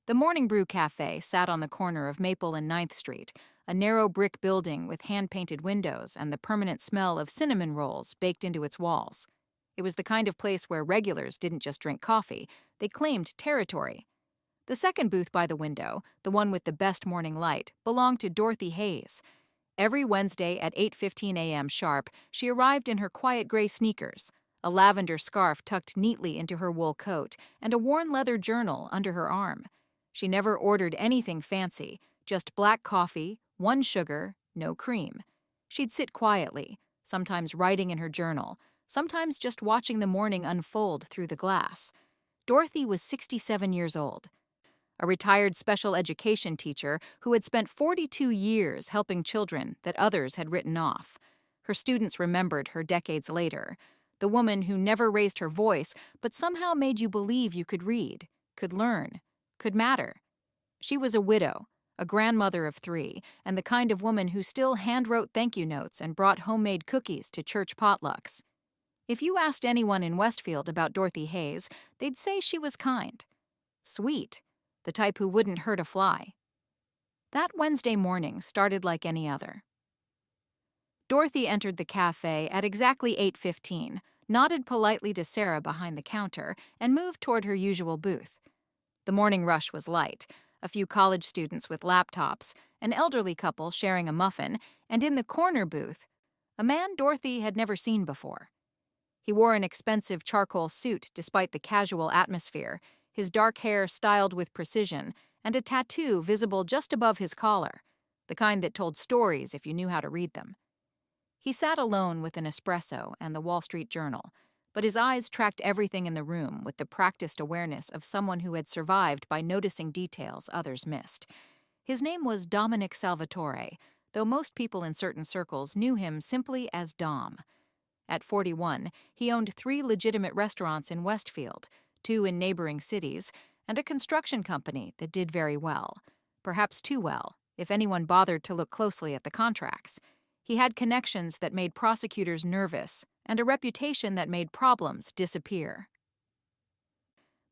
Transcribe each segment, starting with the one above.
The Morning Brew Café sat on the corner of Maple and Ninth Street, a narrow brick building with hand-painted windows and the permanent smell of cinnamon rolls baked into its walls. It was the kind of place where regulars didn't just drink coffee, they claimed territory. The second booth by the window, the one with the best morning light, belonged to Dorothy Hayes. Every Wednesday at 8:15 a.m. sharp, she arrived in her quiet gray sneakers, a lavender scarf tucked neatly into her wool coat, and a worn leather journal under her arm. She never ordered anything fancy, just black coffee, 1 sugar, no cream. She'd sit quietly, sometimes writing in her journal, sometimes just watching the morning unfold through the glass. Dorothy was 67 years old, a retired special education teacher who had spent 42 years helping children that others had written off. Her students remembered her decades later, the woman who never raised her voice but somehow made you believe you could read, could learn, could matter. She was a widow, a grandmother of 3, and the kind of woman who still handwrote thank you notes and brought homemade cookies to church potlucks. If you asked anyone in Westfield about Dorothy Hayes, they'd say she was kind, sweet, the type who wouldn't hurt a fly. That Wednesday morning started like any other. Dorothy entered the cafe at exactly 8:15, nodded politely to Sarah behind the counter, and moved toward her usual booth. The morning rush was light, a few college students with laptops, an elderly couple sharing a muffin, and in the corner booth, a man Dorothy had never seen before. He wore an expensive charcoal suit despite the casual atmosphere, his dark hair styled with precision, and a tattoo visible just above his collar, the kind that told stories if you knew how to read them. He sat alone with an espresso and the Wall Street Journal, but his eyes tracked everything in the room with the practiced awareness of someone who had survived by noticing details others missed. His name was Dominic Salvatore, though most people in certain circles knew him simply as Dom. At 41, he owned 3 legitimate restaurants in Westfield, 2 in neighboring cities, and a construction company that did very well. Perhaps too well, if anyone bothered to look closely at the contracts. He had connections that made prosecutors nervous, and a reputation that made problems disappear.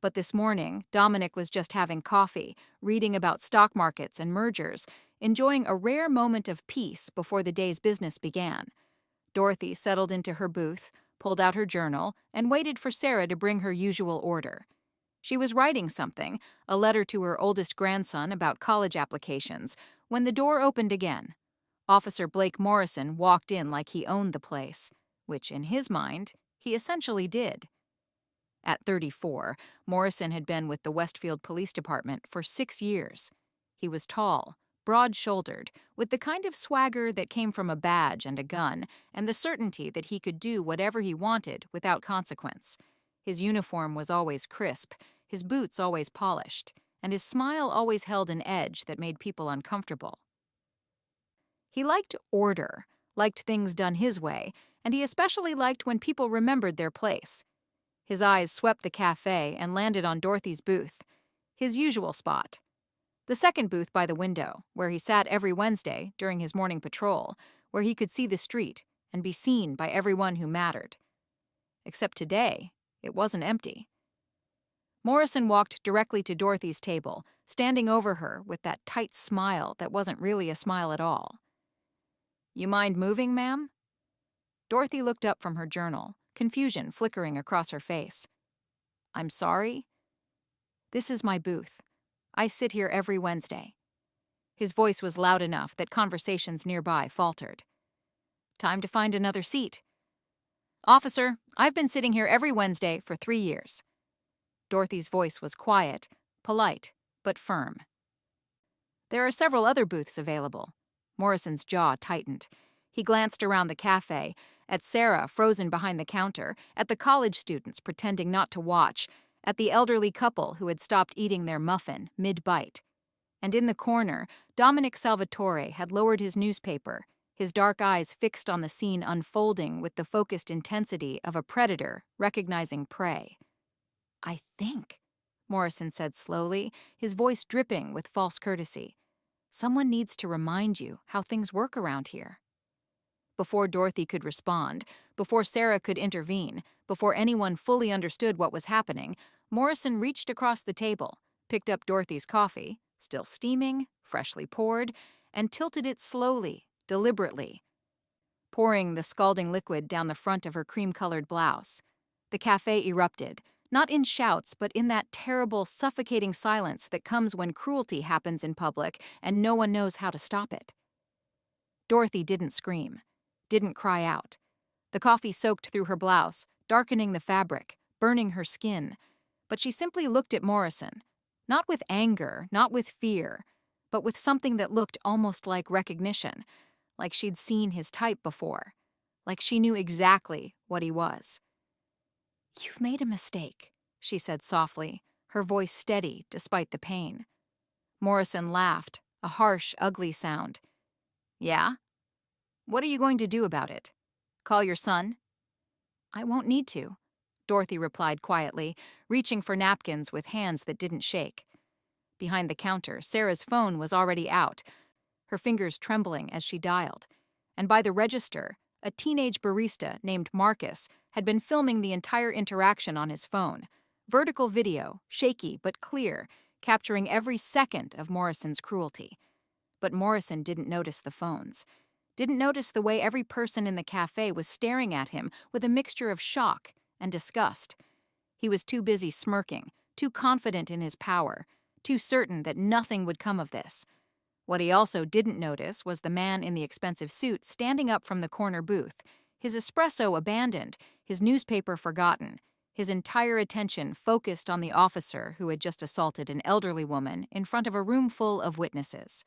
But this morning, Dominic was just having coffee, reading about stock markets and mergers, enjoying a rare moment of peace before the day's business began. Dorothy settled into her booth, pulled out her journal, and waited for Sarah to bring her usual order. She was writing something, a letter to her oldest grandson about college applications, when the door opened again. Officer Blake Morrison walked in like he owned the place, which, in his mind, he essentially did. At 34, Morrison had been with the Westfield Police Department for 6 years. He was tall, broad-shouldered, with the kind of swagger that came from a badge and a gun, and the certainty that he could do whatever he wanted without consequence. His uniform was always crisp, his boots always polished, and his smile always held an edge that made people uncomfortable. He liked order, liked things done his way, and he especially liked when people remembered their place. His eyes swept the cafe and landed on Dorothy's booth, his usual spot. The second booth by the window, where he sat every Wednesday during his morning patrol, where he could see the street and be seen by everyone who mattered. Except today, it wasn't empty. Morrison walked directly to Dorothy's table, standing over her with that tight smile that wasn't really a smile at all. "You mind moving, ma'am?" Dorothy looked up from her journal, confusion flickering across her face. "I'm sorry?" "This is my booth. I sit here every Wednesday." His voice was loud enough that conversations nearby faltered. "Time to find another seat." "Officer, I've been sitting here every Wednesday for 3 years." Dorothy's voice was quiet, polite, but firm. "There are several other booths available." Morrison's jaw tightened. He glanced around the cafe, at Sarah frozen behind the counter, at the college students pretending not to watch, at the elderly couple who had stopped eating their muffin mid-bite. And in the corner, Dominic Salvatore had lowered his newspaper, his dark eyes fixed on the scene unfolding with the focused intensity of a predator recognizing prey. "I think," Morrison said slowly, his voice dripping with false courtesy, "someone needs to remind you how things work around here." Before Dorothy could respond, before Sarah could intervene, before anyone fully understood what was happening, Morrison reached across the table, picked up Dorothy's coffee, still steaming, freshly poured, and tilted it slowly, deliberately, pouring the scalding liquid down the front of her cream-colored blouse. The cafe erupted, not in shouts, but in that terrible, suffocating silence that comes when cruelty happens in public and no one knows how to stop it. Dorothy didn't scream, didn't cry out. The coffee soaked through her blouse, darkening the fabric, burning her skin. But she simply looked at Morrison, not with anger, not with fear, but with something that looked almost like recognition, like she'd seen his type before, like she knew exactly what he was. "You've made a mistake," she said softly, her voice steady despite the pain. Morrison laughed, a harsh, ugly sound. "Yeah? What are you going to do about it? Call your son?" "I won't need to," Dorothy replied quietly, reaching for napkins with hands that didn't shake. Behind the counter, Sarah's phone was already out, her fingers trembling as she dialed. And by the register, a teenage barista named Marcus had been filming the entire interaction on his phone. Vertical video, shaky but clear, capturing every second of Morrison's cruelty. But Morrison didn't notice the phones. Didn't notice the way every person in the cafe was staring at him with a mixture of shock and disgust. He was too busy smirking, too confident in his power, too certain that nothing would come of this. What he also didn't notice was the man in the expensive suit standing up from the corner booth, his espresso abandoned, his newspaper forgotten, his entire attention focused on the officer who had just assaulted an elderly woman in front of a room full of witnesses.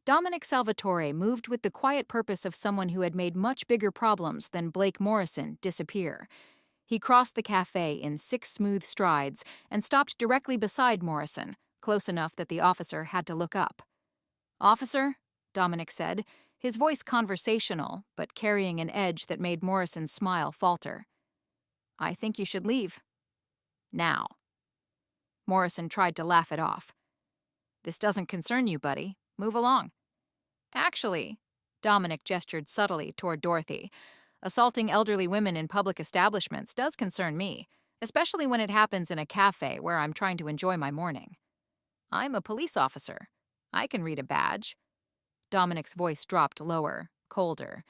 Dominic Salvatore moved with the quiet purpose of someone who had made much bigger problems than Blake Morrison disappear. He crossed the cafe in 6 smooth strides and stopped directly beside Morrison, close enough that the officer had to look up. "Officer," Dominic said, his voice conversational, but carrying an edge that made Morrison's smile falter. "I think you should leave. Now." Morrison tried to laugh it off. "This doesn't concern you, buddy. Move along." "Actually," Dominic gestured subtly toward Dorothy, "assaulting elderly women in public establishments does concern me, especially when it happens in a cafe where I'm trying to enjoy my morning. I'm a police officer. I can read a badge." Dominic's voice dropped lower, colder.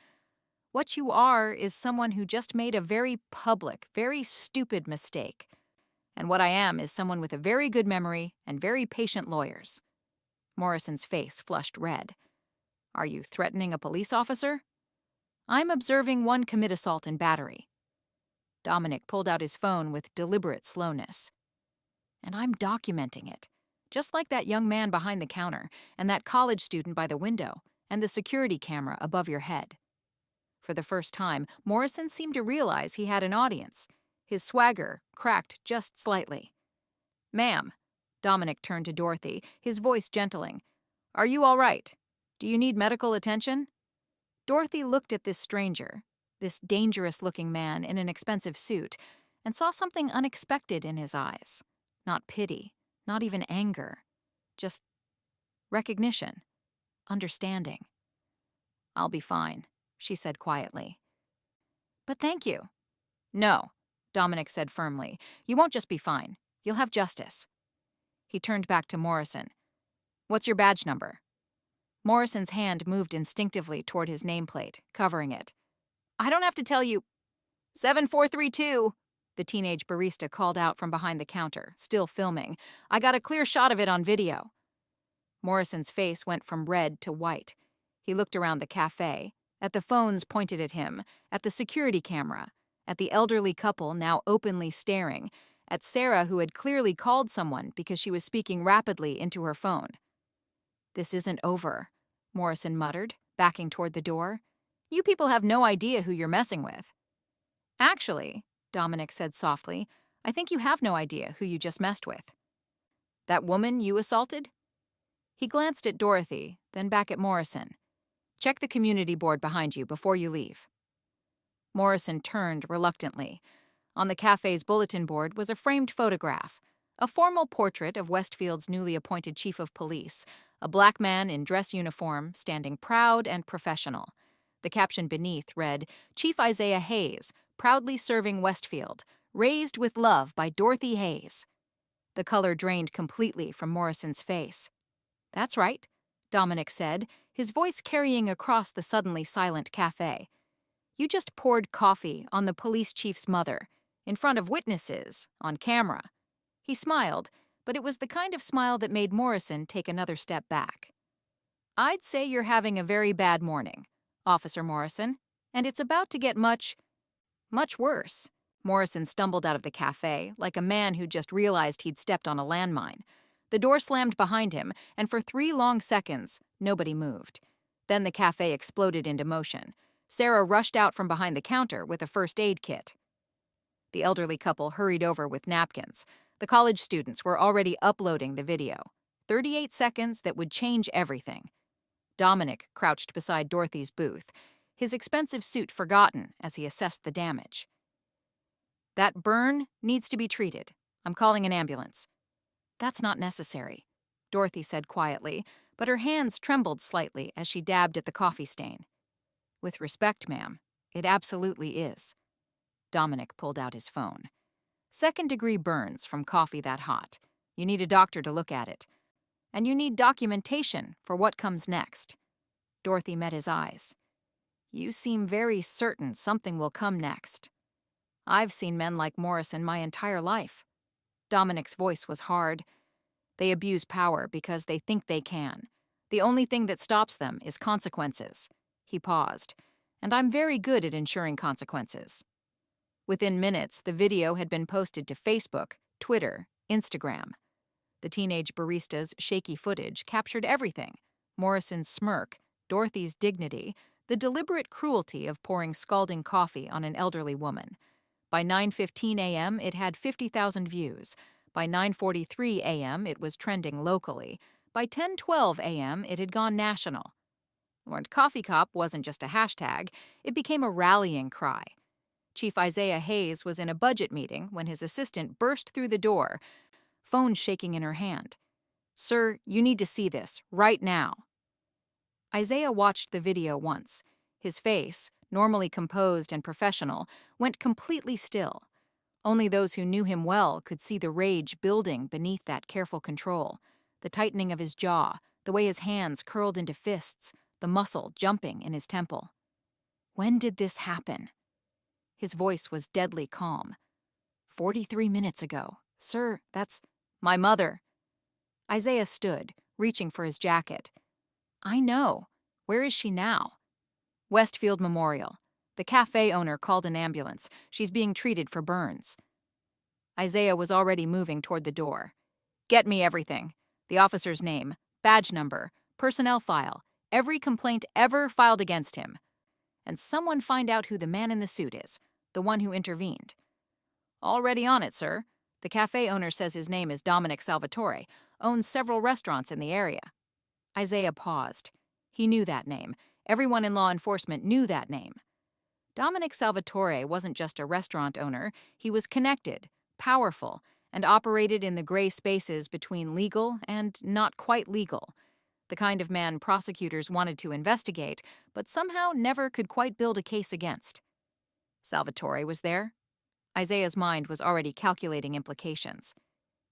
"What you are is someone who just made a very public, very stupid mistake. And what I am is someone with a very good memory and very patient lawyers." Morrison's face flushed red. "Are you threatening a police officer?" "I'm observing one commit assault and battery." Dominic pulled out his phone with deliberate slowness. "And I'm documenting it. Just like that young man behind the counter, and that college student by the window, and the security camera above your head." For the first time, Morrison seemed to realize he had an audience. His swagger cracked just slightly. "Ma'am," Dominic turned to Dorothy, his voice gentling, "are you all right? Do you need medical attention?" Dorothy looked at this stranger, this dangerous-looking man in an expensive suit, and saw something unexpected in his eyes. Not pity. Not even anger. Just recognition. Understanding. "I'll be fine," she said quietly. "But thank you." "No," Dominic said firmly. "You won't just be fine. You'll have justice." He turned back to Morrison. "What's your badge number?" Morrison's hand moved instinctively toward his nameplate, covering it. "I don't have to tell you." 7432, the teenage barista called out from behind the counter, still filming. "I got a clear shot of it on video." Morrison's face went from red to white. He looked around the cafe, at the phones pointed at him, at the security camera, at the elderly couple now openly staring, at Sarah who had clearly called someone because she was speaking rapidly into her phone. "This isn't over," Morrison muttered, backing toward the door. "You people have no idea who you're messing with." "Actually," Dominic said softly, "I think you have no idea who you just messed with." "That woman you assaulted?" He glanced at Dorothy, then back at Morrison. "Check the community board behind you before you leave." Morrison turned reluctantly. On the cafe's bulletin board was a framed photograph, a formal portrait of Westfield's newly appointed chief of police, a black man in dress uniform, standing proud and professional. The caption beneath read, "Chief Isaiah Hayes, proudly serving Westfield, raised with love by Dorothy Hayes." The color drained completely from Morrison's face. "That's right," Dominic said, his voice carrying across the suddenly silent cafe. "You just poured coffee on the police chief's mother, in front of witnesses, on camera." He smiled, but it was the kind of smile that made Morrison take another step back. "I'd say you're having a very bad morning, Officer Morrison, and it's about to get much worse." Morrison stumbled out of the cafe like a man who just realized he'd stepped on a landmine. The door slammed behind him, and for 3 long seconds, nobody moved. Then the cafe exploded into motion. Sarah rushed out from behind the counter with a first aid kit. The elderly couple hurried over with napkins. The college students were already uploading the video. 38 seconds that would change everything. Dominic crouched beside Dorothy's booth, his expensive suit forgotten as he assessed the damage. "That burn needs to be treated. I'm calling an ambulance." "That's not necessary," Dorothy said quietly, but her hands trembled slightly as she dabbed at the coffee stain. "With respect, ma'am, it absolutely is." Dominic pulled out his phone. "Second-degree burns from coffee that hot. You need a doctor to look at it. And you need documentation for what comes next." Dorothy met his eyes. "You seem very certain something will come next." "I've seen men like Morrison my entire life." Dominic's voice was hard. "They abuse power because they think they can. The only thing that stops them is consequences." He paused. "And I'm very good at ensuring consequences." Within minutes, the video had been posted to Facebook, Twitter, Instagram. The teenage barista's shaky footage captured everything: Morrison's smirk, Dorothy's dignity, the deliberate cruelty of pouring scalding coffee on an elderly woman. By 9:15 a.m., it had 50,000 views. By 9:43 a.m., it was trending locally. By 10:12 a.m., it had gone national. And Coffee Cop wasn't just a hashtag, it became a rallying cry. Chief Isaiah Hayes was in a budget meeting when his assistant burst through the door, phone shaking in her hand. "Sir, you need to see this, right now." Isaiah watched the video once. His face, normally composed and professional, went completely still. Only those who knew him well could see the rage building beneath that careful control, the tightening of his jaw, the way his hands curled into fists, the muscle jumping in his temple. "When did this happen?" His voice was deadly calm. 43 minutes ago. Sir, that's my mother." Isaiah stood, reaching for his jacket. "I know. Where is she now?" "Westfield Memorial. The cafe owner called an ambulance. She's being treated for burns." Isaiah was already moving toward the door. "Get me everything. The officer's name, badge number, personnel file, every complaint ever filed against him. And someone find out who the man in the suit is, the one who intervened." "Already on it, sir. The cafe owner says his name is Dominic Salvatore, owns several restaurants in the area." Isaiah paused. He knew that name. Everyone in law enforcement knew that name. Dominic Salvatore wasn't just a restaurant owner. He was connected, powerful, and operated in the gray spaces between legal and not quite legal. The kind of man prosecutors wanted to investigate, but somehow never could quite build a case against. Salvatore was there. Isaiah's mind was already calculating implications.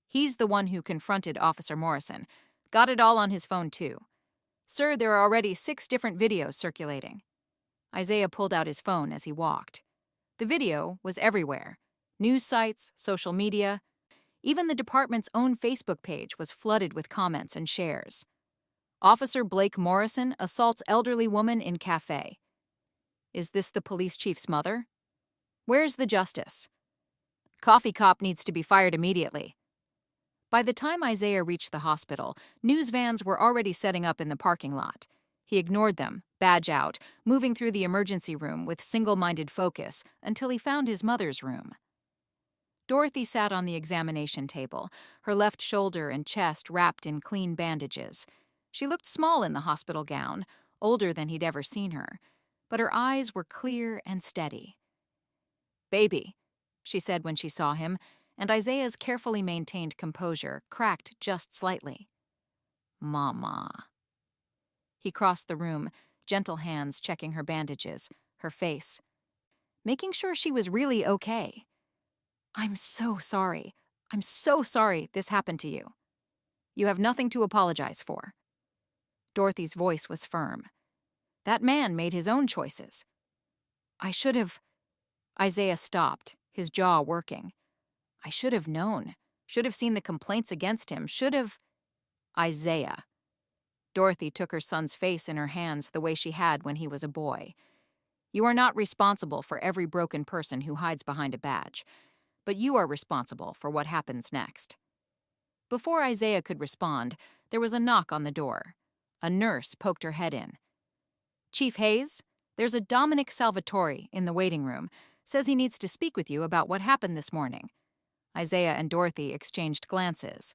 He's the one who confronted Officer Morrison. Got it all on his phone, too. "Sir, there are already 6 different videos circulating." Isaiah pulled out his phone as he walked. The video was everywhere. News sites, social media. Even the department's own Facebook page was flooded with comments and shares. "Officer Blake Morrison assaults elderly woman in cafe." "Is this the police chief's mother?" "Where's the justice?" "Coffee Cop needs to be fired immediately." By the time Isaiah reached the hospital, news vans were already setting up in the parking lot. He ignored them, badge out, moving through the emergency room with single-minded focus until he found his mother's room. Dorothy sat on the examination table, her left shoulder and chest wrapped in clean bandages. She looked small in the hospital gown, older than he'd ever seen her, but her eyes were clear and steady. "Baby," she said when she saw him, and Isaiah's carefully maintained composure cracked just slightly. "Mama." He crossed the room, gentle hands checking her bandages, her face, making sure she was really okay. "I'm so sorry. I'm so sorry this happened to you. You have nothing to apologize for. Dorothy's voice was firm. That man made his own choices. I should have... Isaiah stopped, his jaw working. I should have known. Should have seen the complaints against him. Should have... Isaiah. Dorothy took her son's face in her hands the way she had when he was a boy. You are not responsible for every broken person who hides behind a badge, but you are responsible for what happens next. Before Isaiah could respond, there was a knock on the door. A nurse poked her head in. Chief Hayes, there's a Dominic Salvatore in the waiting room. Says he needs to speak with you about what happened this morning. Isaiah and Dorothy exchanged glances.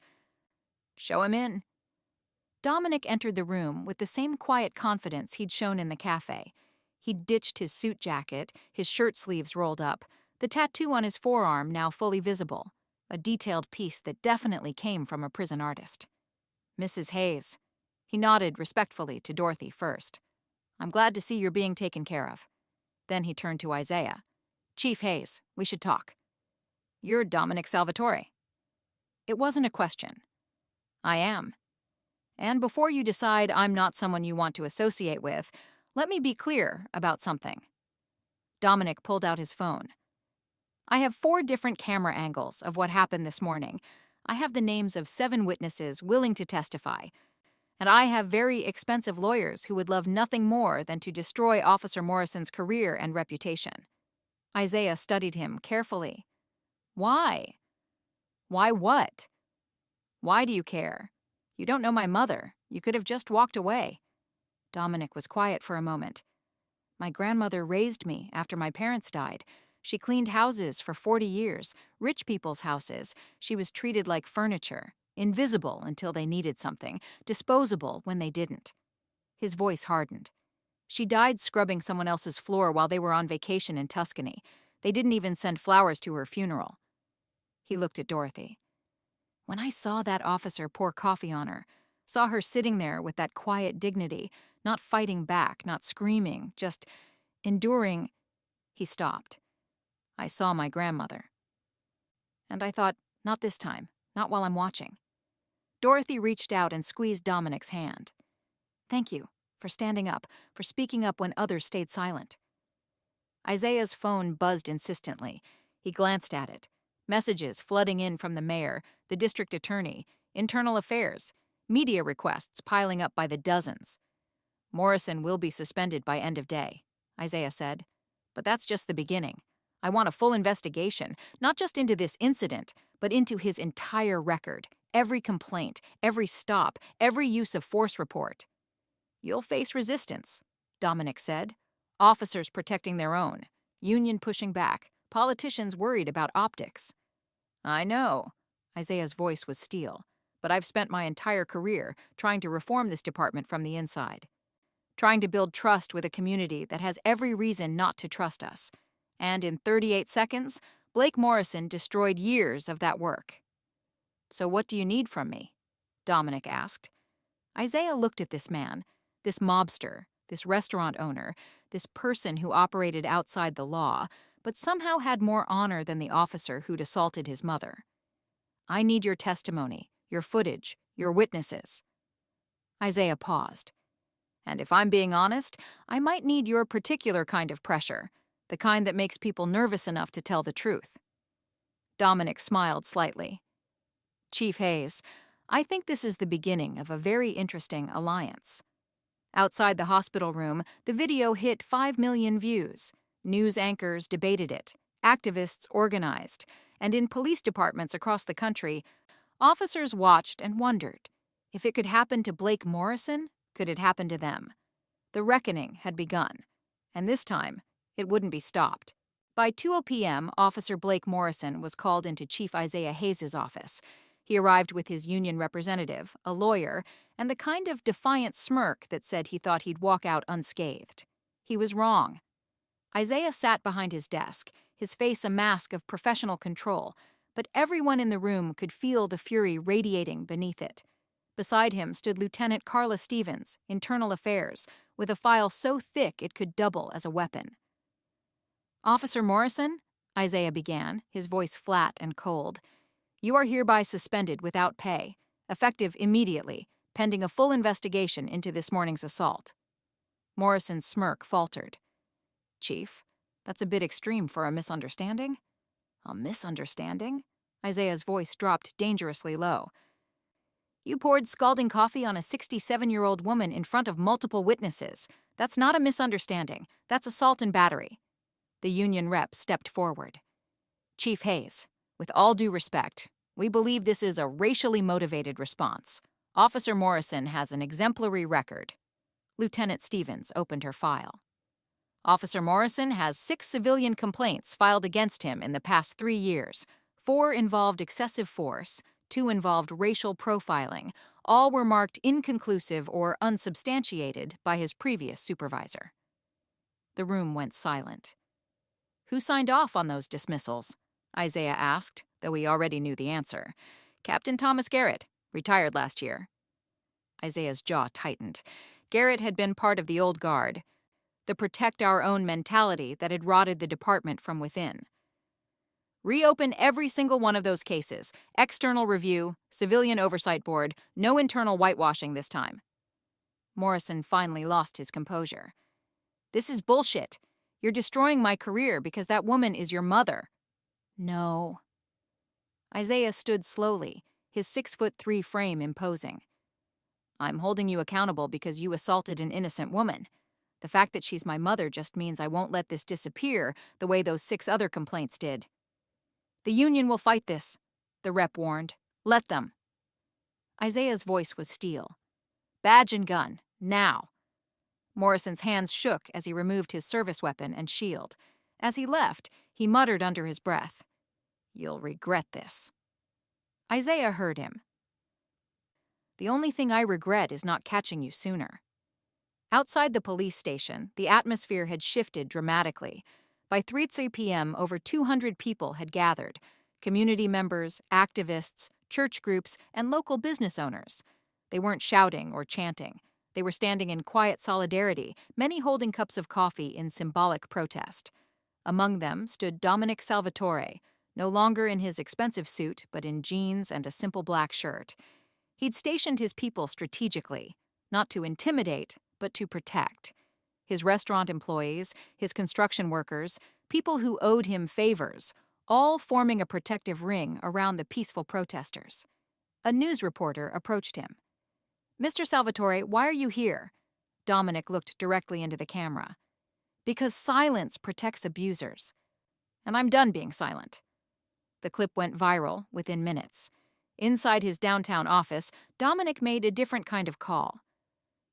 Show him in. Dominic entered the room with the same quiet confidence he'd shown in the cafe. He'd ditched his suit jacket, his shirt sleeves rolled up, the tattoo on his forearm now fully visible, a detailed piece that definitely came from a prison artist. Mrs. Hayes. He nodded respectfully to Dorothy first. I'm glad to see you're being taken care of. Then he turned to Isaiah. Chief Hayes, we should talk. You're Dominic Salvatore. It wasn't a question. I am. And before you decide I'm not someone you want to associate with, let me be clear about something. Dominic pulled out his phone. I have 4 different camera angles of what happened this morning. I have the names of 7 witnesses willing to testify. And I have very expensive lawyers who would love nothing more than to destroy Officer Morrison's career and reputation. Isaiah studied him carefully. Why? Why what? Why do you care? You don't know my mother. You could have just walked away. Dominic was quiet for a moment. My grandmother raised me after my parents died. She cleaned houses for 40 years, rich people's houses. She was treated like furniture, invisible until they needed something, disposable when they didn't. His voice hardened. She died scrubbing someone else's floor while they were on vacation in Tuscany. They didn't even send flowers to her funeral. He looked at Dorothy. When I saw that officer pour coffee on her, saw her sitting there with that quiet dignity, not fighting back, not screaming, just enduring, he stopped. I saw my grandmother. And I thought, not this time, not while I'm watching. Dorothy reached out and squeezed Dominic's hand. Thank you for standing up, for speaking up when others stayed silent. Isaiah's phone buzzed insistently. He glanced at it. Messages flooding in from the mayor, the district attorney, internal affairs, media requests piling up by the dozens. Morrison will be suspended by end of day, Isaiah said. But that's just the beginning. I want a full investigation, not just into this incident, but into his entire record, every complaint, every stop, every use of force report. You'll face resistance, Dominic said. Officers protecting their own, union pushing back, politicians worried about optics. I know, Isaiah's voice was steel, but I've spent my entire career trying to reform this department from the inside. Trying to build trust with a community that has every reason not to trust us. And in 38 seconds, Blake Morrison destroyed years of that work. So what do you need from me? Dominic asked. Isaiah looked at this man, this mobster, this restaurant owner, this person who operated outside the law, but somehow had more honor than the officer who'd assaulted his mother. I need your testimony, your footage, your witnesses. Isaiah paused. And if I'm being honest, I might need your particular kind of pressure, the kind that makes people nervous enough to tell the truth. Dominic smiled slightly. Chief Hayes, I think this is the beginning of a very interesting alliance. Outside the hospital room, the video hit 5 million views. News anchors debated it, activists organized, and in police departments across the country, officers watched and wondered, if it could happen to Blake Morrison, could it happen to them? The reckoning had begun, and this time, it wouldn't be stopped. By 2 p.m., Officer Blake Morrison was called into Chief Isaiah Hayes' office. He arrived with his union representative, a lawyer, and the kind of defiant smirk that said he thought he'd walk out unscathed. He was wrong. Isaiah sat behind his desk, his face a mask of professional control, but everyone in the room could feel the fury radiating beneath it. Beside him stood Lieutenant Carla Stevens, Internal Affairs, with a file so thick it could double as a weapon. Officer Morrison, Isaiah began, his voice flat and cold, You are hereby suspended without pay, effective immediately, pending a full investigation into this morning's assault. Morrison's smirk faltered. Chief, that's a bit extreme for a misunderstanding. A misunderstanding? Isaiah's voice dropped dangerously low. You poured scalding coffee on a 67-year-old woman in front of multiple witnesses. That's not a misunderstanding. That's assault and battery. The union rep stepped forward. Chief Hayes, with all due respect, we believe this is a racially motivated response. Officer Morrison has an exemplary record. Lieutenant Stevens opened her file. Officer Morrison has 6 civilian complaints filed against him in the past 3 years. 4 involved excessive force, 2 involved racial profiling. All were marked inconclusive or unsubstantiated by his previous supervisor. The room went silent. Who signed off on those dismissals? Isaiah asked, though he already knew the answer. Captain Thomas Garrett, retired last year. Isaiah's jaw tightened. Garrett had been part of the old guard, the protect-our-own mentality that had rotted the department from within. Reopen every single one of those cases. External review, civilian oversight board, no internal whitewashing this time. Morrison finally lost his composure. This is bullshit. You're destroying my career because that woman is your mother. No. Isaiah stood slowly, his 6'3" frame imposing. I'm holding you accountable because you assaulted an innocent woman. The fact that she's my mother just means I won't let this disappear the way those 6 other complaints did. The union will fight this, the rep warned. Let them. Isaiah's voice was steel. Badge and gun, now. Morrison's hands shook as he removed his service weapon and shield. As he left, he muttered under his breath, You'll regret this. Isaiah heard him. The only thing I regret is not catching you sooner. Outside the police station, the atmosphere had shifted dramatically. By 3:30 p.m., over 200 people had gathered. Community members, activists, church groups, and local business owners. They weren't shouting or chanting. They were standing in quiet solidarity, many holding cups of coffee in symbolic protest. Among them stood Dominic Salvatore, no longer in his expensive suit, but in jeans and a simple black shirt. He'd stationed his people strategically, not to intimidate, but to protect. His restaurant employees, his construction workers, people who owed him favors, all forming a protective ring around the peaceful protesters. A news reporter approached him. Mr. Salvatore, why are you here? Dominic looked directly into the camera. Because silence protects abusers. And I'm done being silent. The clip went viral within minutes. Inside his downtown office, Dominic made a different kind of call.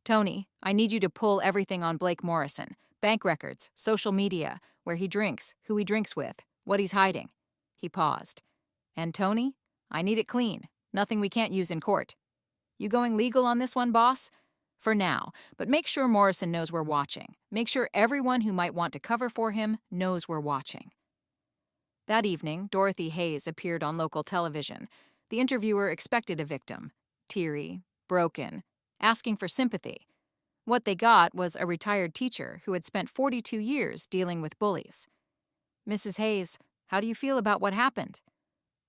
Tony, I need you to pull everything on Blake Morrison. Bank records, social media, where he drinks, who he drinks with, what he's hiding. He paused. And Tony, I need it clean. Nothing we can't use in court. You going legal on this one, boss? For now, but make sure Morrison knows we're watching. Make sure everyone who might want to cover for him knows we're watching. That evening, Dorothy Hayes appeared on local television. The interviewer expected a victim, teary, broken, asking for sympathy. What they got was a retired teacher who had spent 42 years dealing with bullies. Mrs. Hayes, how do you feel about what happened?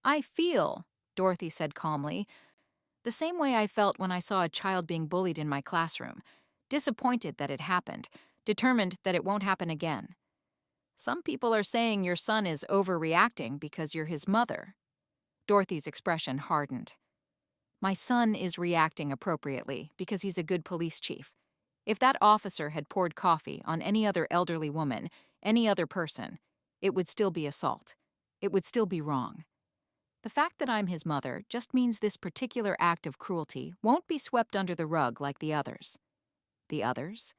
I feel, Dorothy said calmly, the same way I felt when I saw a child being bullied in my classroom, disappointed that it happened, determined that it won't happen again. Some people are saying your son is overreacting because you're his mother. Dorothy's expression hardened. My son is reacting appropriately because he's a good police chief. If that officer had poured coffee on any other elderly woman, any other person, it would still be assault. It would still be wrong. The fact that I'm his mother just means this particular act of cruelty won't be swept under the rug like the others. The others?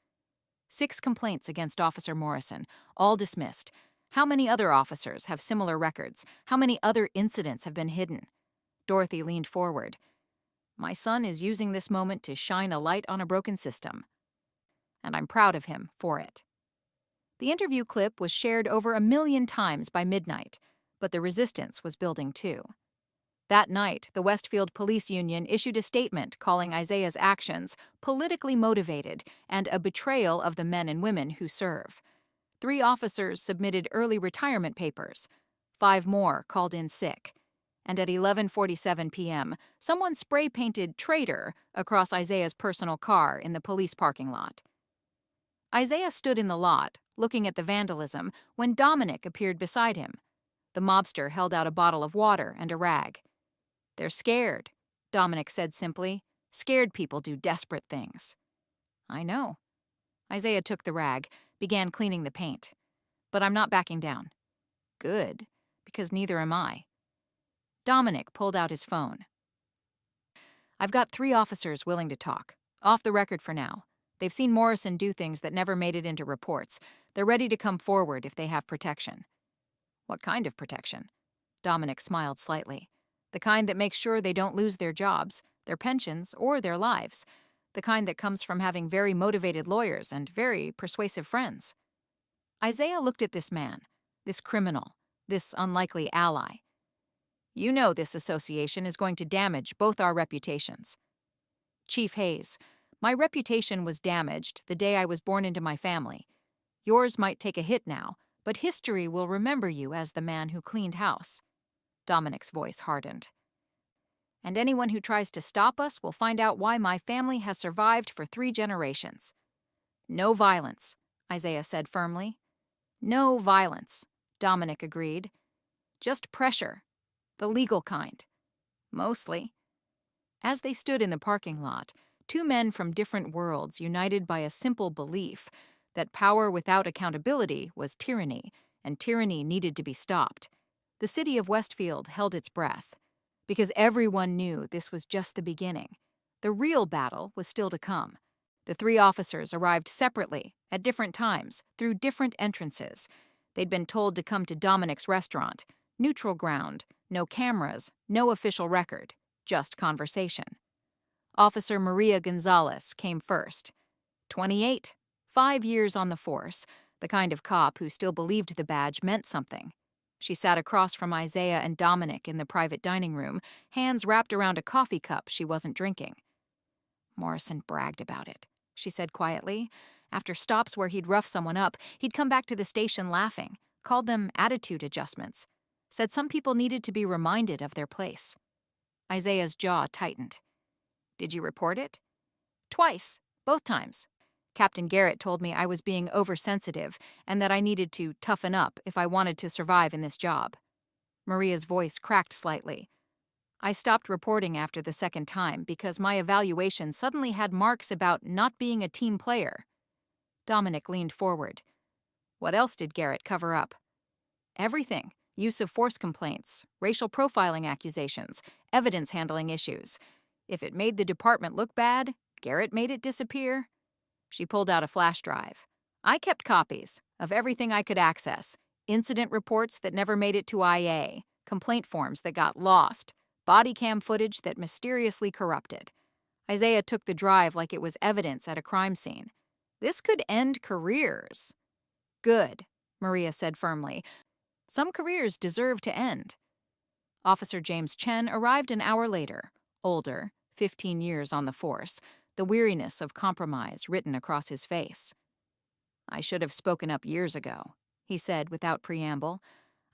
6 complaints against Officer Morrison, all dismissed. How many other officers have similar records? How many other incidents have been hidden? Dorothy leaned forward. My son is using this moment to shine a light on a broken system. And I'm proud of him for it. The interview clip was shared over 1 million times by midnight, but the resistance was building too. That night, the Westfield Police Union issued a statement calling Isaiah's actions politically motivated and a betrayal of the men and women who serve. 3 officers submitted early retirement papers. 5 more called in sick. and at 11:47 p.m., someone spray-painted "Traitor" across Isaiah's personal car in the police parking lot. Isaiah stood in the lot, looking at the vandalism, when Dominic appeared beside him. The mobster held out a bottle of water and a rag. "They're scared," Dominic said simply. "Scared people do desperate things." "I know." Isaiah took the rag, began cleaning the paint. "But I'm not backing down." "Good, because neither am I." Dominic pulled out his phone. "I've got 3 officers willing to talk. Off the record for now. They've seen Morrison do things that never made it into reports. They're ready to come forward if they have protection." "What kind of protection?" Dominic smiled slightly. "The kind that makes sure they don't lose their jobs, their pensions, or their lives. The kind that comes from having very motivated lawyers and very persuasive friends." Isaiah looked at this man, this criminal, this unlikely ally. "You know this association is going to damage both our reputations." "Chief Hayes, my reputation was damaged the day I was born into my family. Yours might take a hit now, but history will remember you as the man who cleaned house." Dominic's voice hardened. "And anyone who tries to stop us will find out why my family has survived for 3 generations." "No violence," Isaiah said firmly. "No violence," Dominic agreed. "Just pressure. The legal kind. Mostly." As they stood in the parking lot, 2 men from different worlds united by a simple belief that power without accountability was tyranny, and tyranny needed to be stopped. The city of Westfield held its breath, because everyone knew this was just the beginning. The real battle was still to come. The 3 officers arrived separately, at different times, through different entrances. They'd been told to come to Dominic's restaurant. Neutral ground, no cameras, no official record, just conversation. Officer Maria Gonzalez came first. 28, 5 years on the force, the kind of cop who still believed the badge meant something. She sat across from Isaiah and Dominic in the private dining room, hands wrapped around a coffee cup she wasn't drinking. "Morrison bragged about it," she said quietly. "After stops where he'd rough someone up, he'd come back to the station laughing, called them attitude adjustments. Said some people needed to be reminded of their place." Isaiah's jaw tightened. "Did you report it?" "Twice, both times. Captain Garrett told me I was being oversensitive and that I needed to toughen up if I wanted to survive in this job." Maria's voice cracked slightly. "I stopped reporting after the second time because my evaluation suddenly had marks about not being a team player." Dominic leaned forward. "What else did Garrett cover up?" "Everything. Use of force complaints, racial profiling accusations, evidence handling issues. If it made the department look bad, Garrett made it disappear." She pulled out a flash drive. "I kept copies of everything I could access. Incident reports that never made it to IA, complaint forms that got lost, body cam footage that mysteriously corrupted." Isaiah took the drive like it was evidence at a crime scene. "This could end careers." "Good," Maria said firmly. "Some careers deserve to end." Officer James Chen arrived an hour later, older, 15 years on the force, the weariness of compromise written across his face. "I should have spoken up years ago," he said without preamble.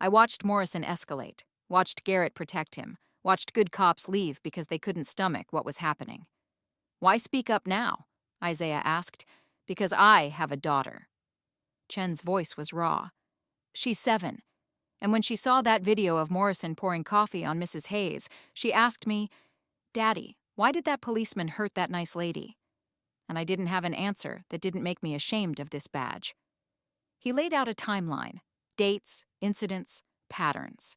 "I watched Morrison escalate, watched Garrett protect him, watched good cops leave because they couldn't stomach what was happening." "Why speak up now?" Isaiah asked. "Because I have a daughter." Chen's voice was raw. "She's 7. And when she saw that video of Morrison pouring coffee on Mrs. Hayes, she asked me, 'Daddy, why did that policeman hurt that nice lady?' And I didn't have an answer that didn't make me ashamed of this badge." He laid out a timeline, dates, incidents, patterns.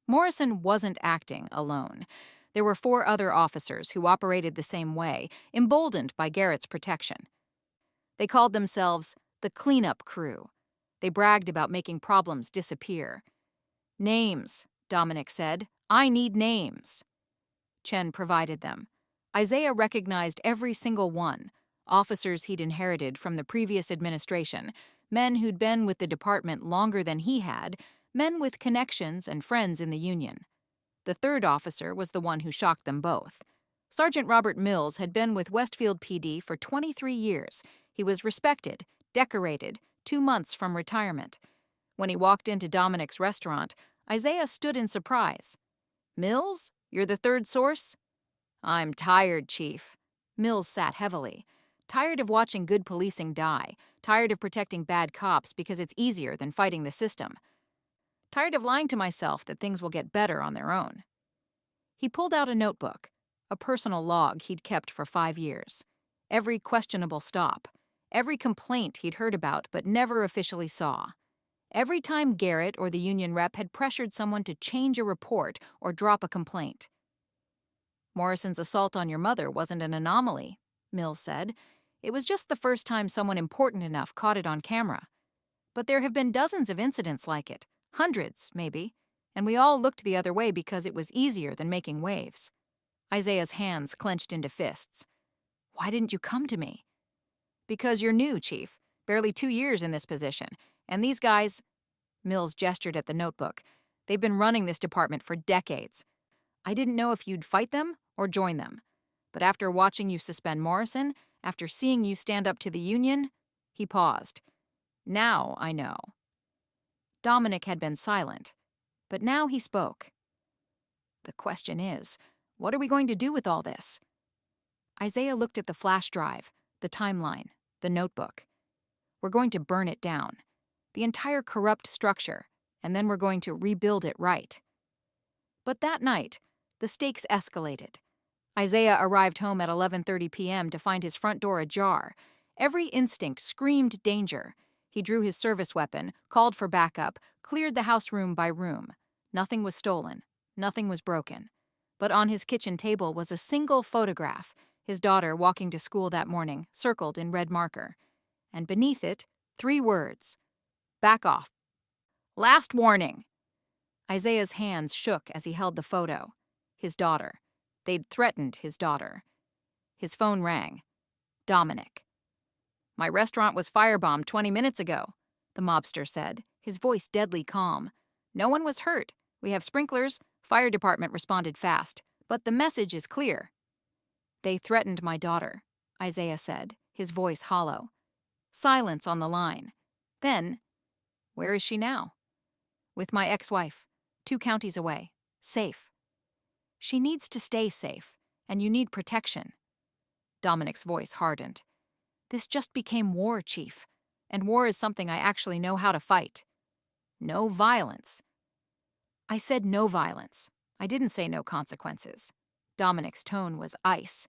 Morrison wasn't acting alone. There were 4 other officers who operated the same way, emboldened by Garrett's protection. They called themselves the cleanup crew. They bragged about making problems disappear. "Names," Dominic said. "I need names." Chen provided them. Isaiah recognized every single one, officers he'd inherited from the previous administration, men who'd been with the department longer than he had, men with connections and friends in the union. The 3rd officer was the one who shocked them both. Sergeant Robert Mills had been with Westfield PD for 23 years. He was respected, decorated, 2 months from retirement. When he walked into Dominic's restaurant, Isaiah stood in surprise. Mills? You're the third source? I'm tired, Chief. Mills sat heavily. Tired of watching good policing die. Tired of protecting bad cops because it's easier than fighting the system. Tired of lying to myself that things will get better on their own. He pulled out a notebook, a personal log he'd kept for 5 years. Every questionable stop. Every complaint he'd heard about but never officially saw. Every time Garrett or the union rep had pressured someone to change a report or drop a complaint. Morrison's assault on your mother wasn't an anomaly, Mills said. It was just the first time someone important enough caught it on camera. But there have been dozens of incidents like it, hundreds, maybe, and we all looked the other way because it was easier than making waves. Isaiah's hands clenched into fists. Why didn't you come to me? Because you're new, Chief. Barely 2 years in this position. And these guys... Mills gestured at the notebook. They've been running this department for decades. I didn't know if you'd fight them or join them. But after watching you suspend Morrison, after seeing you stand up to the union... He paused. Now I know. Dominic had been silent, but now he spoke. The question is, what are we going to do with all this? Isaiah looked at the flash drive, the timeline, the notebook. We're going to burn it down, the entire corrupt structure, and then we're going to rebuild it right. But that night, the stakes escalated. Isaiah arrived home at 11:30 p.m. to find his front door ajar. Every instinct screamed danger. He drew his service weapon, called for backup, cleared the house room by room. Nothing was stolen. Nothing was broken. But on his kitchen table was a single photograph, his daughter walking to school that morning, circled in red marker. And beneath it, 3 words. Back off. Last warning. Isaiah's hands shook as he held the photo. His daughter. They'd threatened his daughter. His phone rang. Dominic. My restaurant was firebombed 20 minutes ago, the mobster said, his voice deadly calm. No one was hurt. We have sprinklers. Fire department responded fast. But the message is clear. They threatened my daughter, Isaiah said, his voice hollow. Silence on the line. Then, where is she now? With my ex-wife, 2 counties away, safe. She needs to stay safe, and you need protection. Dominic's voice hardened. This just became war, Chief, and war is something I actually know how to fight. No violence. I said no violence. I didn't say no consequences. Dominic's tone was ice.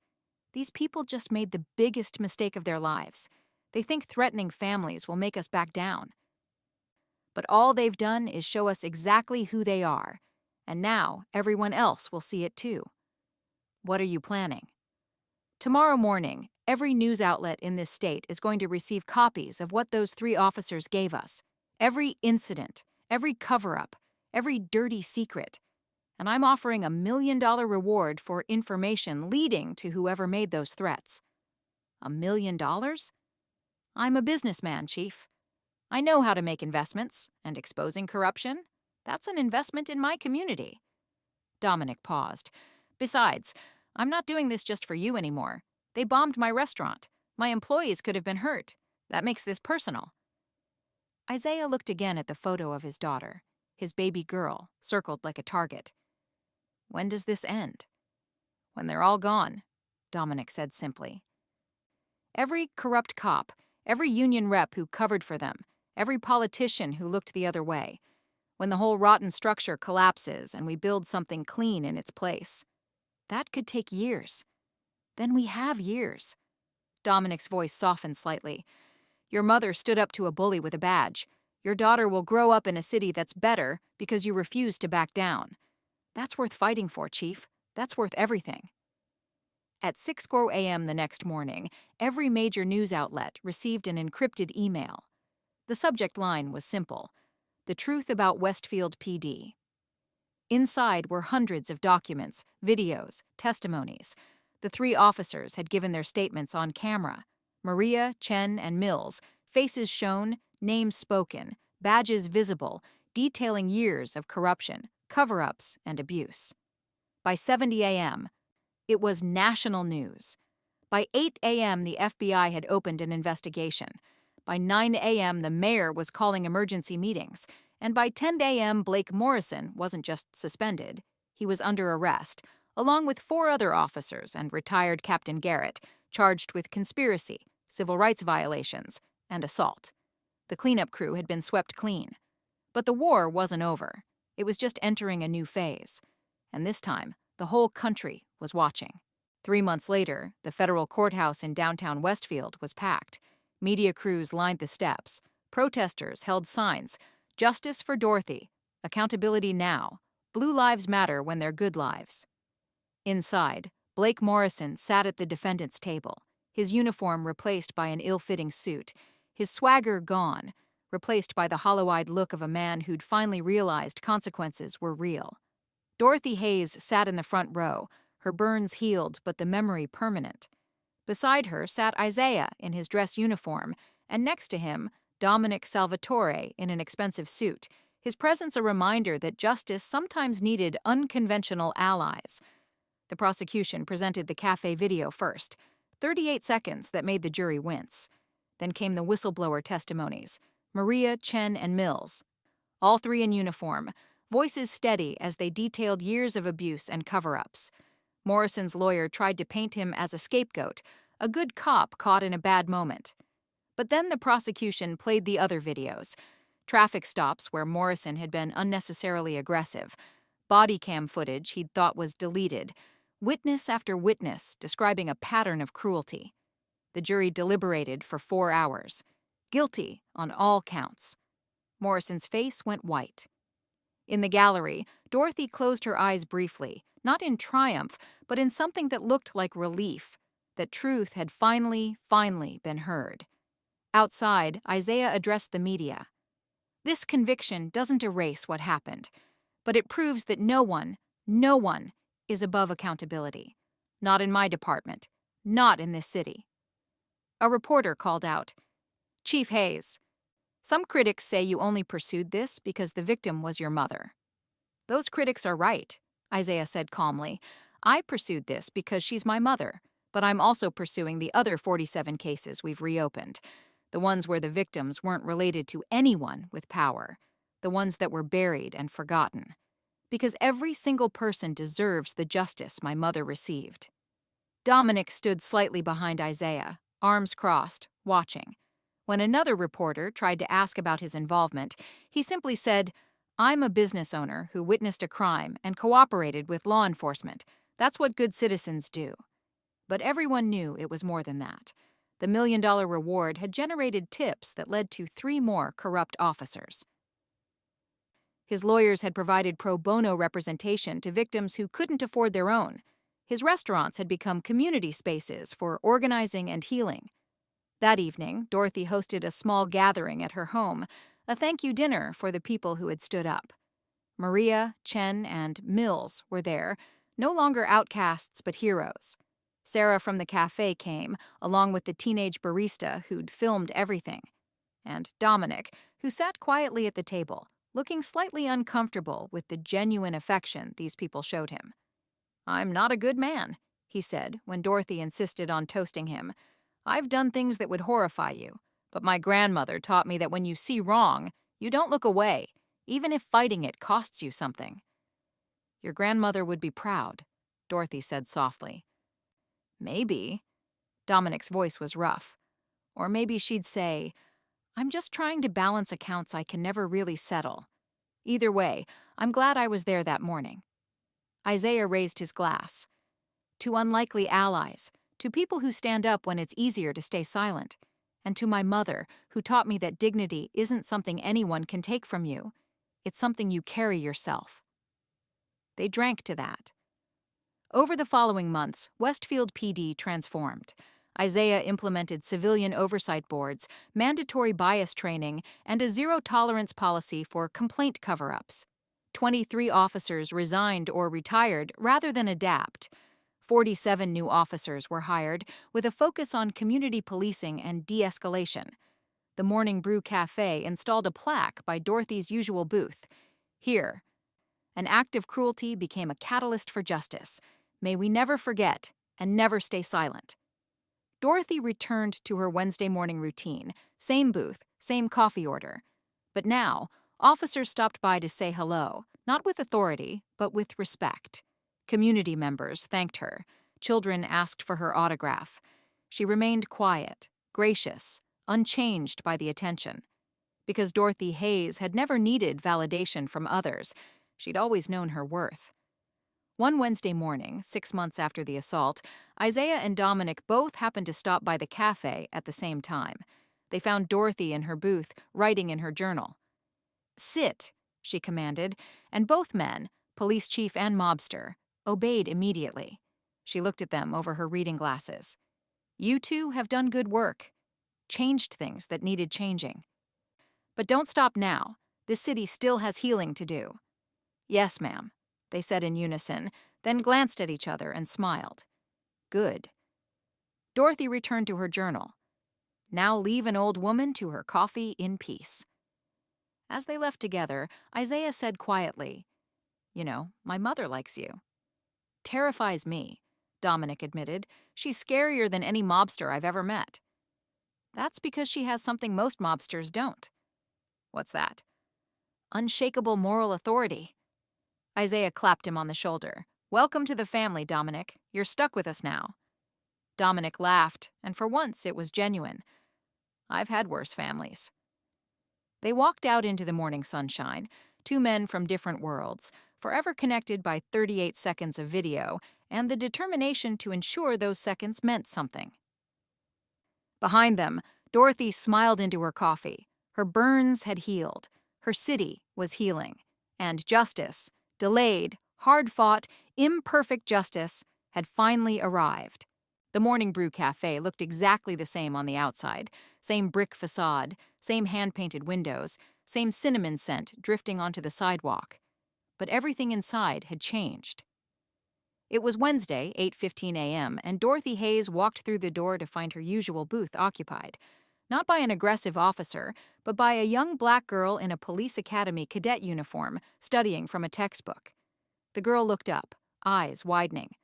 These people just made the biggest mistake of their lives. They think threatening families will make us back down. But all they've done is show us exactly who they are, and now everyone else will see it too. What are you planning? Tomorrow morning, every news outlet in this state is going to receive copies of what those 3 officers gave us. Every incident, every cover-up, every dirty secret. And I'm offering a $1 million reward for information leading to whoever made those threats. $1 million? I'm a businessman, Chief. I know how to make investments, and exposing corruption, that's an investment in my community. Dominic paused. Besides, I'm not doing this just for you anymore. They bombed my restaurant. My employees could have been hurt. That makes this personal. Isaiah looked again at the photo of his daughter, his baby girl, circled like a target. When does this end? When they're all gone, Dominic said simply. Every corrupt cop, every union rep who covered for them, every politician who looked the other way. When the whole rotten structure collapses and we build something clean in its place. That could take years. Then we have years. Dominic's voice softened slightly. Your mother stood up to a bully with a badge. Your daughter will grow up in a city that's better because you refuse to back down. That's worth fighting for, Chief. That's worth everything. At 6:00 a.m. the next morning, every major news outlet received an encrypted email. The subject line was simple. The truth about Westfield PD. Inside were hundreds of documents, videos, testimonies. The 3 officers had given their statements on camera. Maria, Chen, and Mills, faces shown, names spoken, badges visible, detailing years of corruption, cover-ups, and abuse. By 7 a.m., it was national news. By 8 a.m., the FBI had opened an investigation. By 9 a.m., the mayor was calling emergency meetings. And by 10 a.m., Blake Morrison wasn't just suspended. He was under arrest, along with 4 other officers and retired Captain Garrett, charged with conspiracy, civil rights violations, and assault. The cleanup crew had been swept clean. But the war wasn't over. It was just entering a new phase. And this time, the whole country was watching. 3 months later, the federal courthouse in downtown Westfield was packed. Media crews lined the steps. Protesters held signs, "Justice for Dorothy," "Accountability now," "Blue lives matter when they're good lives." Inside, Blake Morrison sat at the defendant's table, his uniform replaced by an ill-fitting suit, his swagger gone, replaced by the hollow-eyed look of a man who'd finally realized consequences were real. Dorothy Hayes sat in the front row, her burns healed but the memory permanent. Beside her sat Isaiah in his dress uniform, and next to him, Dominic Salvatore in an expensive suit, his presence a reminder that justice sometimes needed unconventional allies. The prosecution presented the cafe video first, 38 seconds that made the jury wince. Then came the whistleblower testimonies, Maria, Chen, and Mills. All 3 in uniform, voices steady as they detailed years of abuse and cover-ups. Morrison's lawyer tried to paint him as a scapegoat, a good cop caught in a bad moment. But then the prosecution played the other videos, traffic stops where Morrison had been unnecessarily aggressive, body cam footage he'd thought was deleted, witness after witness describing a pattern of cruelty. The jury deliberated for 4 hours. Guilty on all counts. Morrison's face went white. In the gallery, Dorothy closed her eyes briefly, not in triumph, but in something that looked like relief, that truth had finally been heard. Outside, Isaiah addressed the media. "This conviction doesn't erase what happened, but it proves that no one is above accountability. Not in my department, not in this city." A reporter called out, "Chief Hayes, some critics say you only pursued this because the victim was your mother." "Those critics are right," Isaiah said calmly. "I pursued this because she's my mother, but I'm also pursuing the other 47 cases we've reopened, the ones where the victims weren't related to anyone with power, the ones that were buried and forgotten, because every single person deserves the justice my mother received." Dominic stood slightly behind Isaiah, arms crossed, watching. When another reporter tried to ask about his involvement, he simply said, "I'm a business owner who witnessed a crime and cooperated with law enforcement. That's what good citizens do." But everyone knew it was more than that. The $1 million reward had generated tips that led to 3 more corrupt officers. His lawyers had provided pro bono representation to victims who couldn't afford their own. His restaurants had become community spaces for organizing and healing. That evening, Dorothy hosted a small gathering at her home, a thank-you dinner for the people who had stood up. Maria, Chen, and Mills were there, no longer outcasts but heroes. Sarah from the cafe came, along with the teenage barista who'd filmed everything. And Dominic, who sat quietly at the table, looking slightly uncomfortable with the genuine affection these people showed him. "I'm not a good man," he said when Dorothy insisted on toasting him. "I've done things that would horrify you, but my grandmother taught me that when you see wrong, you don't look away, even if fighting it costs you something." "Your grandmother would be proud," Dorothy said softly. "Maybe." Dominic's voice was rough. "Or maybe she'd say, 'I'm just trying to balance accounts I can never really settle.' Either way, I'm glad I was there that morning." Isaiah raised his glass. "To unlikely allies, to people who stand up when it's easier to stay silent, and to my mother, who taught me that dignity isn't something anyone can take from you. It's something you carry yourself." They drank to that. Over the following months, Westfield PD transformed. Isaiah implemented civilian oversight boards, mandatory bias training, and a zero-tolerance policy for complaint cover-ups. 23 officers resigned or retired rather than adapt. 47 new officers were hired, with a focus on community policing and de-escalation. The Morning Brew Café installed a plaque by Dorothy's usual booth. "Here, an act of cruelty became a catalyst for justice. May we never forget and never stay silent." Dorothy returned to her Wednesday morning routine, same booth, same coffee order. But now, officers stopped by to say hello, Not with authority, but with respect. Community members thanked her. Children asked for her autograph. She remained quiet, gracious, unchanged by the attention. Because Dorothy Hayes had never needed validation from others, she'd always known her worth. One Wednesday morning, 6 months after the assault, Isaiah and Dominic both happened to stop by the cafe at the same time. They found Dorothy in her booth, writing in her journal. "Sit," she commanded, and both men, police chief and mobster, obeyed immediately. She looked at them over her reading glasses. "You two have done good work. Changed things that needed changing. But don't stop now. This city still has healing to do." "Yes, ma'am," they said in unison, then glanced at each other and smiled. "Good." Dorothy returned to her journal. Now leave an old woman to her coffee in peace. As they left together, Isaiah said quietly, "You know, my mother likes you." "Terrifies me," Dominic admitted. "She's scarier than any mobster I've ever met." "That's because she has something most mobsters don't." "What's that?" "Unshakable moral authority." Isaiah clapped him on the shoulder. "Welcome to the family, Dominic. You're stuck with us now." Dominic laughed, and for once it was genuine. "I've had worse families." They walked out into the morning sunshine, two men from different worlds, forever connected by 38 seconds of video and the determination to ensure those seconds meant something. Behind them, Dorothy smiled into her coffee. Her burns had healed. Her city was healing. And justice, delayed, hard-fought, imperfect justice, had finally arrived. The Morning Brew Café looked exactly the same on the outside. Same brick facade, same hand-painted windows, same cinnamon scent drifting onto the sidewalk. But everything inside had changed. It was Wednesday, 8:15 a.m., and Dorothy Hayes walked through the door to find her usual booth occupied. Not by an aggressive officer, but by a young black girl in a police academy cadet uniform, studying from a textbook. The girl looked up, eyes widening.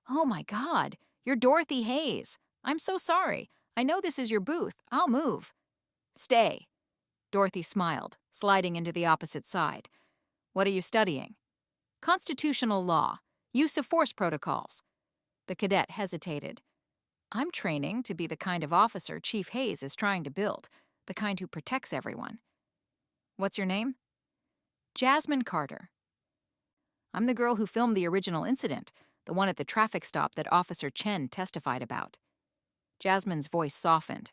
"Oh my God, you're Dorothy Hayes. I'm so sorry. I know this is your booth. I'll move." "Stay." Dorothy smiled, sliding into the opposite side. "What are you studying?" "Constitutional law. Use of force protocols." The cadet hesitated. "I'm training to be the kind of officer Chief Hayes is trying to build, the kind who protects everyone." "What's your name?" "Jasmine Carter." "I'm the girl who filmed the original incident, the one at the traffic stop that Officer Chen testified about." Jasmine's voice softened.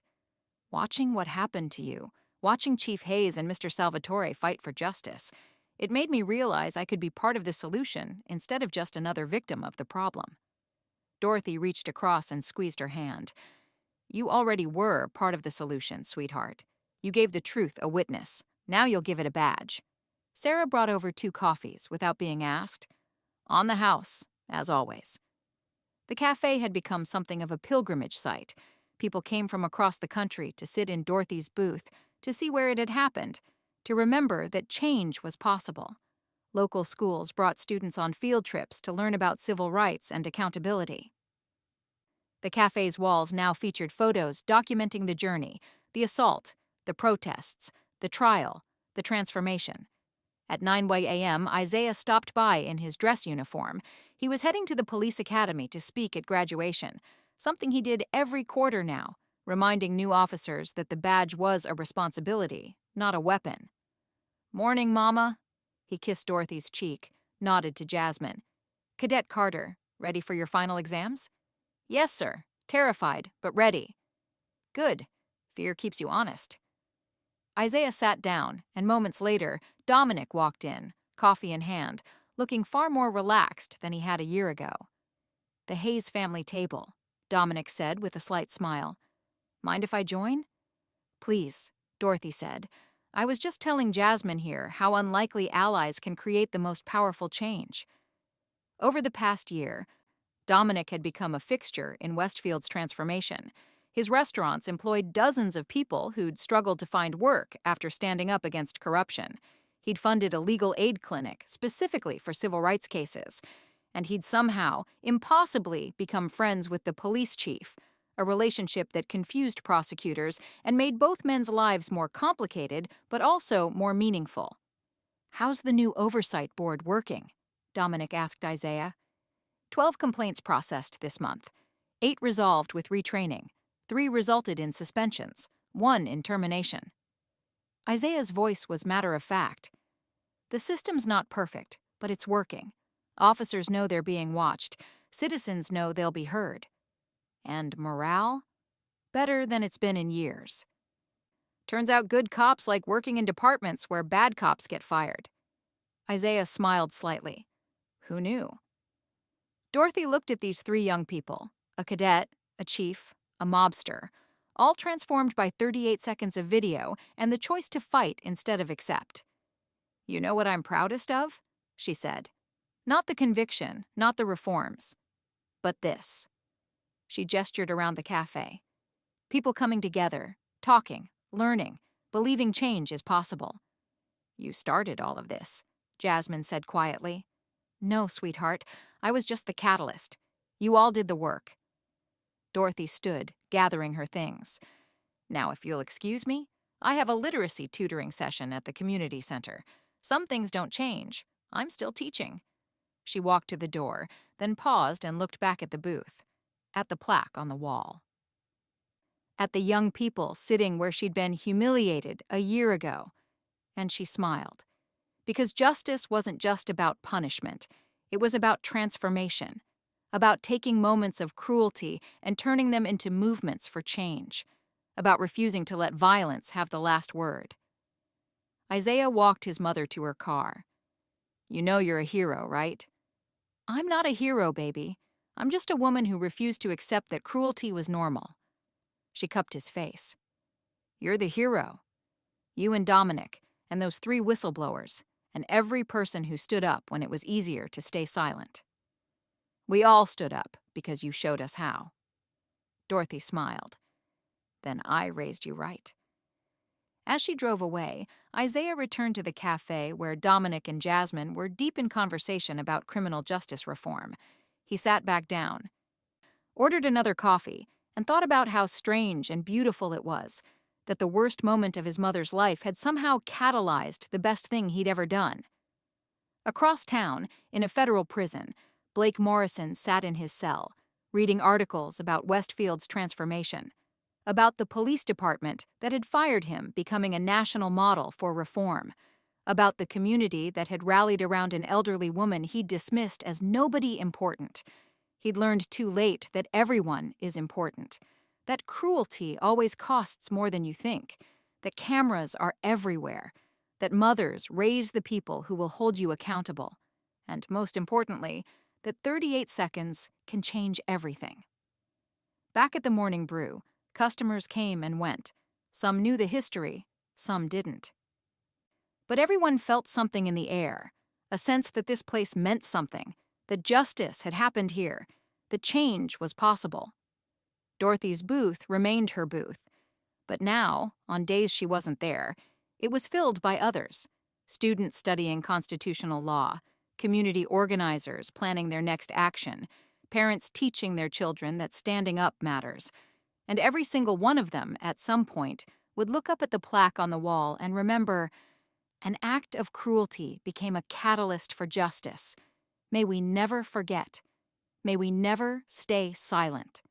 "Watching what happened to you, watching Chief Hayes and Mr. Salvatore fight for justice, it made me realize I could be part of the solution instead of just another victim of the problem." Dorothy reached across and squeezed her hand. "You already were part of the solution, sweetheart. You gave the truth a witness. Now you'll give it a badge." Sarah brought over 2 coffees without being asked. On the house, as always. The cafe had become something of a pilgrimage site. People came from across the country to sit in Dorothy's booth, to see where it had happened, to remember that change was possible. Local schools brought students on field trips to learn about civil rights and accountability. The cafe's walls now featured photos documenting the journey, the assault, the protests, the trial, the transformation. At 9 a.m., Isaiah stopped by in his dress uniform. He was heading to the police academy to speak at graduation, something he did every quarter now, reminding new officers that the badge was a responsibility, not a weapon. "Morning, Mama." He kissed Dorothy's cheek, nodded to Jasmine. "Cadet Carter, ready for your final exams?" "Yes, sir. Terrified, but ready." "Good. Fear keeps you honest." Isaiah sat down, and moments later, Dominic walked in, coffee in hand, looking far more relaxed than he had a year ago. "The Hayes family table," Dominic said with a slight smile. "Mind if I join?" "Please," Dorothy said. "I was just telling Jasmine here how unlikely allies can create the most powerful change." Over the past year, Dominic had become a fixture in Westfield's transformation. His restaurants employed dozens of people who'd struggled to find work after standing up against corruption. He'd funded a legal aid clinic specifically for civil rights cases. And he'd somehow, impossibly, become friends with the police chief, a relationship that confused prosecutors and made both men's lives more complicated but also more meaningful. "How's the new oversight board working?" Dominic asked Isaiah. 12 complaints processed this month. 8 resolved with retraining. 3 resulted in suspensions. 1 in termination. Isaiah's voice was matter-of-fact. "The system's not perfect, but it's working. Officers know they're being watched. Citizens know they'll be heard. And morale? Better than it's been in years. Turns out good cops like working in departments where bad cops get fired." Isaiah smiled slightly. Who knew? Dorothy looked at these 3 young people, a cadet, a chief, a mobster, all transformed by 38 seconds of video and the choice to fight instead of accept. "You know what I'm proudest of?" she said. "Not the conviction, not the reforms, but this." She gestured around the cafe. People coming together, talking, learning, believing change is possible. "You started all of this," Jasmine said quietly. "No, sweetheart, I was just the catalyst. You all did the work." Dorothy stood, gathering her things. "Now, if you'll excuse me, I have a literacy tutoring session at the community center. Some things don't change. I'm still teaching." She walked to the door, then paused and looked back at the booth, at the plaque on the wall, at the young people sitting where she'd been humiliated a year ago. And she smiled. Because justice wasn't just about punishment. It was about transformation, about taking moments of cruelty and turning them into movements for change, about refusing to let violence have the last word. Isaiah walked his mother to her car. "You know you're a hero, right?" "I'm not a hero, baby. I'm just a woman who refused to accept that cruelty was normal." She cupped his face. "You're the hero. You and Dominic, and those 3 whistleblowers, and every person who stood up when it was easier to stay silent. We all stood up because you showed us how." Dorothy smiled. "Then I raised you right." As she drove away, Isaiah returned to the cafe where Dominic and Jasmine were deep in conversation about criminal justice reform. He sat back down, ordered another coffee, and thought about how strange and beautiful it was that the worst moment of his mother's life had somehow catalyzed the best thing he'd ever done. Across town, in a federal prison, Blake Morrison sat in his cell, reading articles about Westfield's transformation, about the police department that had fired him becoming a national model for reform, about the community that had rallied around an elderly woman he'd dismissed as nobody important. He'd learned too late that everyone is important, that cruelty always costs more than you think, that cameras are everywhere, that mothers raise the people who will hold you accountable, and most importantly, that 38 seconds can change everything. Back at the Morning Brew, customers came and went. Some knew the history, some didn't. But everyone felt something in the air, a sense that this place meant something, that justice had happened here, that change was possible. Dorothy's booth remained her booth, but now, on days she wasn't there, it was filled by others, students studying constitutional law, community organizers planning their next action, parents teaching their children that standing up matters, and every single one of them, at some point, would look up at the plaque on the wall and remember, "An act of cruelty became a catalyst for justice. May we never forget. May we never stay silent."